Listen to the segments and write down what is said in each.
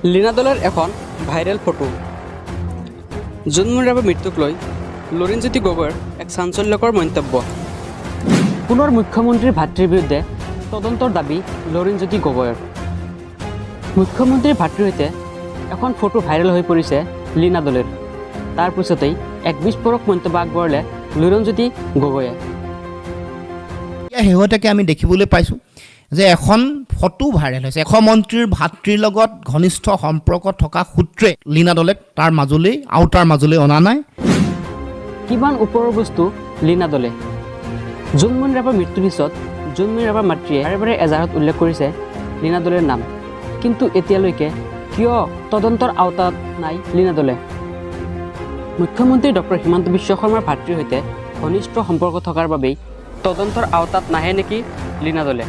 লীনা দলেৰ এখন viral photo. জুনমনিৰ বাবে মৃত্যুক লৈ লুৰিণজ্যোতি গগৈৰ এক চাঞ্চল্যকৰ মন্তব্য। পুনৰ মুখ্যমন্ত্ৰীৰ ভাতৃৰ বিৰুদ্ধে তদন্তৰ দাবী লুৰিণজ্যোতি গগৈৰ। মুখ্যমন্ত্ৰীৰ ভাতৃৰ সৈতে এখন ফটো ভাইৰেল হৈ পৰিছে লীনা দলেৰ। তাৰ পিছতেই এক বিস্ফোৰক মন্তব্য আগবঢ়ালে লুৰিণজ্যোতি গগৈয়ে। শেহতীয়াকৈ আমি দেখিবলৈ পাইছোঁ যে এখন ফটো ভাইৰেল হৈছে মুখ্যমন্ত্ৰীৰ ভাতৃৰ লগত ঘনিষ্ঠ সম্পৰ্ক থকা সূত্ৰে লীনা দলেক তাৰ মাজলৈ অনা নাই। কিমান ওপৰৰ বস্তু লীনা দলে। জুনমনি ৰাভাৰ মৃত্যুৰ পিছত জুনমনি ৰাভাৰ মাতৃয়ে বাৰে বাৰে এজাহাৰত উল্লেখ কৰিছে লীনা দলেৰ নাম, কিন্তু এতিয়ালৈকে কিয় তদন্তৰ আওতাত নাই লীনা দলে? মুখ্যমন্ত্ৰী ডক্টৰ হিমন্ত বিশ্ব শৰ্মাৰ ভাতৃৰ সৈতে ঘনিষ্ঠ সম্পৰ্ক থকাৰ বাবেই তদন্তৰ আওতাত নাহে নেকি লীনা দলে?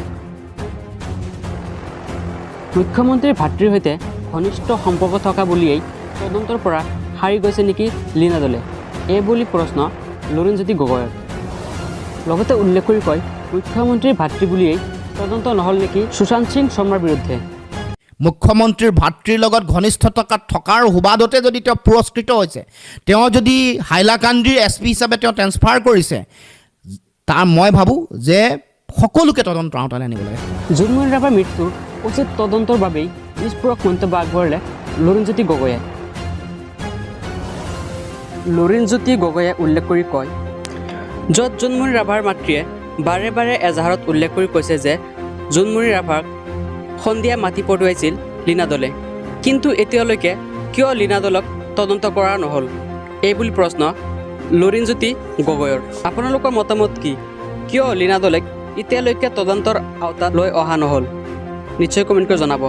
মুখ্যমন্ত্ৰীৰ ভাতৃৰ সৈতে ঘনিষ্ঠ সম্পৰ্ক থকা বুলিয়েই তদন্তৰ পৰা সাৰি গৈছে নেকি লীনা দলে? এই বুলি প্ৰশ্ন লুৰিণজ্যোতি গগৈৰ। লগতে উল্লেখ কৰি কয়, মুখ্যমন্ত্ৰীৰ ভাতৃ বুলিয়েই তদন্ত নহ'ল নেকি সুশান্ত সিং শৰ্মাৰ বিৰুদ্ধে? মুখ্যমন্ত্ৰীৰ ভাতৃৰ লগত ঘনিষ্ঠতা থকাৰ সুবাদতে যদি তেওঁ পুৰস্কৃত হৈছে, তেওঁ যদি হাইলাকান্দিৰ SP হিচাপে তেওঁ ট্ৰেন্সফাৰ কৰিছে, তাৰ মই ভাবোঁ যে সকলোকে তদন্তৰ আওতালৈ আনিব লাগে। জুনমনি ৰাভাৰ মৃত্যুৰ উচিত তদন্তৰ বাবেই বিস্ফোৰক মন্তব্য আগবঢ়ালে লুৰিণজ্যোতি গগৈয়ে। লুৰিণজ্যোতি গগৈয়ে উল্লেখ কৰি কয়, য'ত জুনমনি ৰাভাৰ মাতৃয়ে বাৰে বাৰে এজাহাৰত উল্লেখ কৰি কৈছে যে জুনমনি ৰাভাক সন্ধিয়া মাতি পঠুৱাইছিল লীনা দলে, কিন্তু এতিয়ালৈকে কিয় লীনা দলক তদন্ত কৰা নহ'ল? এই বুলি প্ৰশ্ন লুৰিণজ্যোতি গগৈৰ। আপোনালোকৰ মতামত কি? কিয় লীনা দলেক এতিয়ালৈকে তদন্তৰ আওতাত লৈ অহা নহ'ল? নিশ্চয় কমেণ্ট কৰি জনাব।